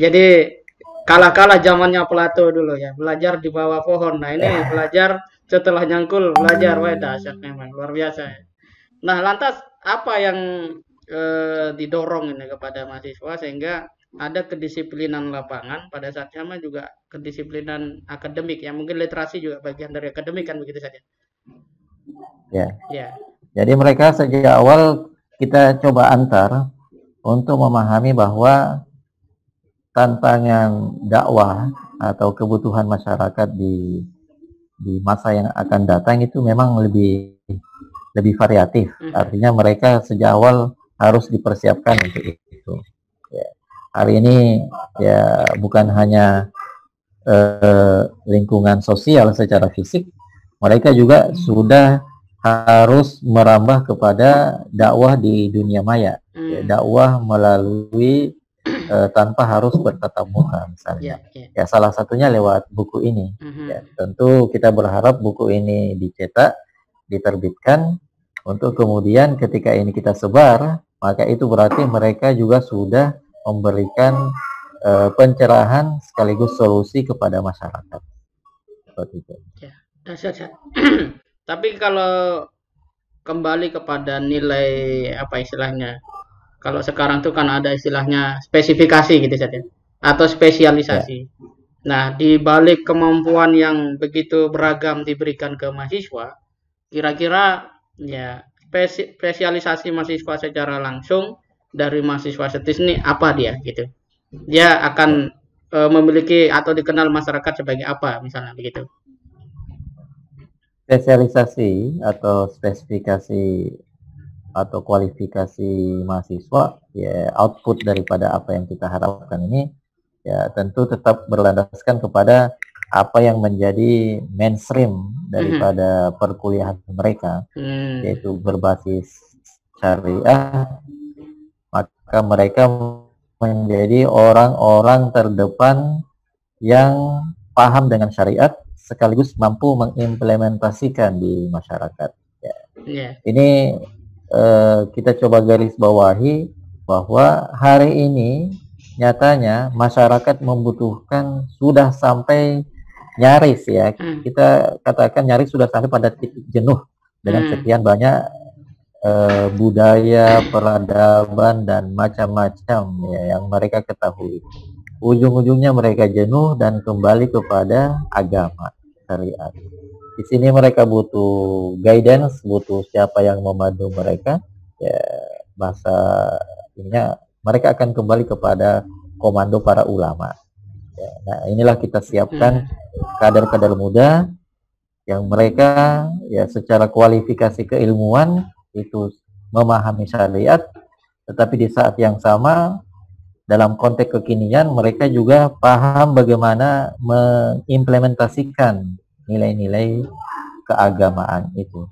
Jadi kalah-kalah zamannya Plato dulu ya, belajar di bawah pohon. Nah ini belajar setelah nyangkul, belajar, wah dahsyat memang luar biasa ya. Nah lantas apa yang didorong ini kepada mahasiswa sehingga ada kedisiplinan lapangan pada saat sama juga kedisiplinan akademik ya mungkin literasi juga bagian dari akademik kan begitu saja. Ya. Ya. Jadi mereka sejak awal kita coba antar untuk memahami bahwa tantangan dakwah atau kebutuhan masyarakat di masa yang akan datang itu memang lebih variatif. Artinya mereka sejak awal harus dipersiapkan untuk itu. Ya. Hari ini ya bukan hanya lingkungan sosial secara fisik, mereka juga sudah harus merambah kepada dakwah di dunia maya, ya, dakwah melalui tanpa harus bertatap muka misalnya. Ya salah satunya lewat buku ini. Ya, tentu kita berharap buku ini dicetak, diterbitkan untuk kemudian ketika ini kita sebar, maka itu berarti mereka juga sudah memberikan pencerahan sekaligus solusi kepada masyarakat. Seperti itu. Ya, dahsyat. Tapi kalau kembali kepada nilai apa istilahnya? Kalau sekarang tuh kan ada istilahnya spesifikasi gitu saja atau spesialisasi. Ya. Nah, di balik kemampuan yang begitu beragam diberikan ke mahasiswa, kira-kira ya spesialisasi mahasiswa secara langsung dari mahasiswa setis ini apa dia gitu. Dia akan memiliki atau dikenal masyarakat sebagai apa misalnya begitu. Spesialisasi atau spesifikasi atau kualifikasi mahasiswa ya output daripada apa yang kita harapkan ini ya tentu tetap berlandaskan kepada apa yang menjadi mainstream daripada perkuliahan mereka, yaitu berbasis syariah, maka mereka menjadi orang-orang terdepan yang paham dengan syariat sekaligus mampu mengimplementasikan di masyarakat. Ya. Yeah. Ini kita coba garis bawahi bahwa hari ini nyatanya masyarakat membutuhkan sudah sampai nyaris ya, kita katakan nyaris sudah sampai pada titik jenuh dengan sekian banyak budaya, peradaban dan macam-macam ya, yang mereka ketahui. Ujung-ujungnya mereka jenuh dan kembali kepada agama syariat. Di sini mereka butuh guidance, butuh siapa yang memandu mereka. Ya, bahasa ininya mereka akan kembali kepada komando para ulama. Ya, nah, inilah kita siapkan kader-kader muda yang mereka ya secara kualifikasi keilmuan itu memahami syariat, tetapi di saat yang sama dalam konteks kekinian mereka juga paham bagaimana mengimplementasikan nilai-nilai keagamaan itu.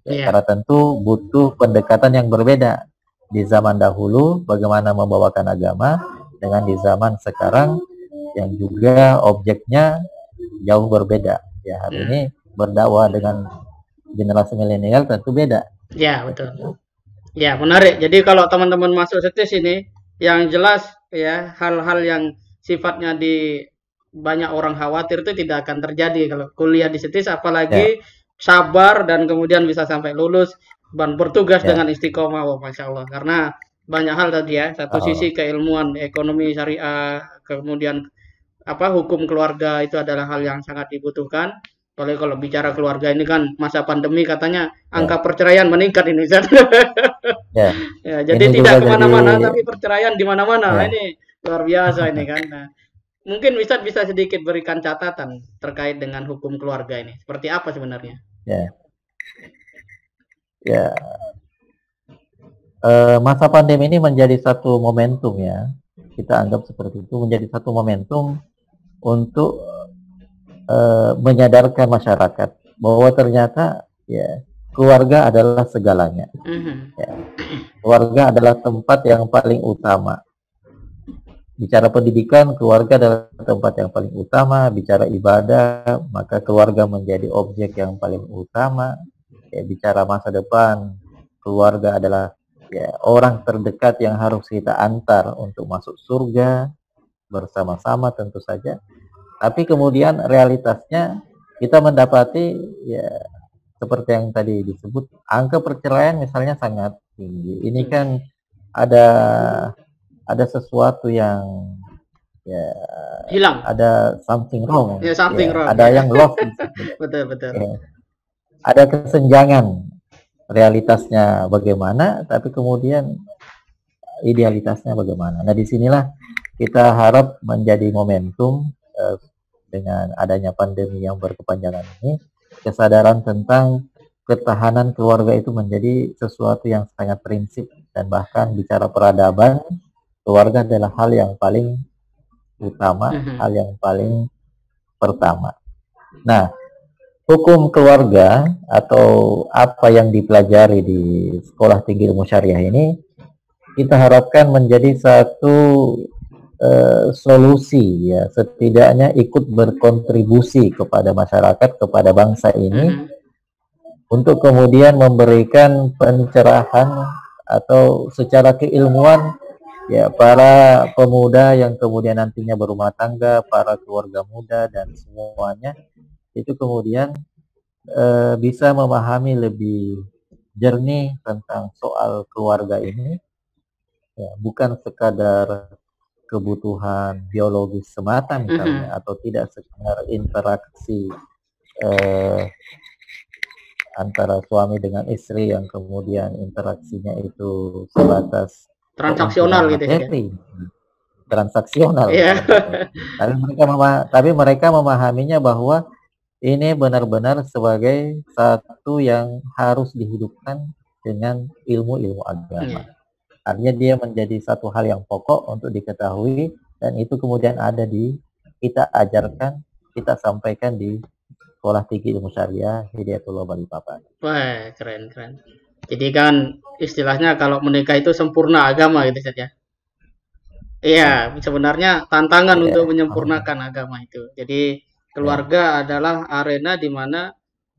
Ya, karena tentu butuh pendekatan yang berbeda. Di zaman dahulu bagaimana membawakan agama dengan di zaman sekarang yang juga objeknya jauh berbeda. Ya, hari ini berdakwah dengan generasi milenial tentu beda. Ya, betul. Ya, menarik. Jadi kalau teman-teman masuk setis ini yang jelas ya hal-hal yang sifatnya di banyak orang khawatir itu tidak akan terjadi kalau kuliah di setis, apalagi sabar dan kemudian bisa sampai lulus dan bertugas dengan istiqomah. Oh, Masya Allah. Karena banyak hal tadi ya, satu sisi keilmuan ekonomi syariah, kemudian apa hukum keluarga itu adalah hal yang sangat dibutuhkan. Apalagi kalau bicara keluarga ini kan masa pandemi katanya angka perceraian meningkat ini. Ya, jadi ini tidak kemana-mana tapi perceraian di mana-mana. Ini luar biasa ini kan. Nah, mungkin bisa sedikit berikan catatan terkait dengan hukum keluarga ini. Seperti apa sebenarnya? Ya. Masa pandemi ini menjadi satu momentum ya. Kita anggap seperti itu menjadi satu momentum untuk menyadarkan masyarakat bahwa ternyata ya keluarga adalah segalanya. Ya. Keluarga adalah tempat yang paling utama. Bicara pendidikan, keluarga adalah tempat yang paling utama. Bicara ibadah, maka keluarga menjadi objek yang paling utama. Ya, bicara masa depan, keluarga adalah ya orang terdekat yang harus kita antar untuk masuk surga. bersama-sama tentu saja. Tapi kemudian realitasnya kita mendapati ya seperti yang tadi disebut, angka perceraian misalnya sangat tinggi. Ini kan ada sesuatu yang ya Hilang. ada something wrong. Ya, something wrong. Ada yang lost. Betul. Ya. Ada kesenjangan realitasnya bagaimana, tapi kemudian idealitasnya bagaimana. Nah, disinilah kita harap menjadi momentum dengan adanya pandemi yang berkepanjangan ini, kesadaran tentang ketahanan keluarga itu menjadi sesuatu yang sangat prinsip, dan bahkan bicara peradaban, keluarga adalah hal yang paling utama, hal yang paling pertama. Nah, hukum keluarga atau apa yang dipelajari di Sekolah Tinggi Ilmu Syariah ini kita harapkan menjadi satu solusi, ya setidaknya ikut berkontribusi kepada masyarakat, kepada bangsa ini, untuk kemudian memberikan pencerahan atau secara keilmuan ya para pemuda yang kemudian nantinya berumah tangga, para keluarga muda dan semuanya itu kemudian bisa memahami lebih jernih tentang soal keluarga ini, ya bukan sekadar kebutuhan biologis semata misalnya, atau tidak sekedar interaksi antara suami dengan istri yang kemudian interaksinya itu sebatas transaksional gitu ya. Transaksional. Yeah. Tapi mereka memahaminya bahwa ini benar-benar sebagai satu yang harus dihidupkan dengan ilmu-ilmu agama. Artinya dia menjadi satu hal yang pokok untuk diketahui, dan itu kemudian ada di kita ajarkan, kita sampaikan di Sekolah Tinggi Ilmu Syariah Hidayatullah Balikpapan. Wah, keren. Jadi kan istilahnya kalau menikah itu sempurna agama gitu saja. Iya, sebenarnya tantangan untuk menyempurnakan agama itu. Jadi keluarga adalah arena di mana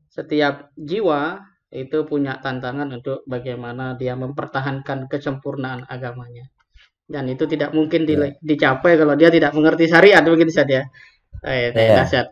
setiap jiwa itu punya tantangan untuk bagaimana dia mempertahankan kesempurnaan agamanya. Dan itu tidak mungkin dicapai kalau dia tidak mengerti syariat, begitu saja. Dahsyat.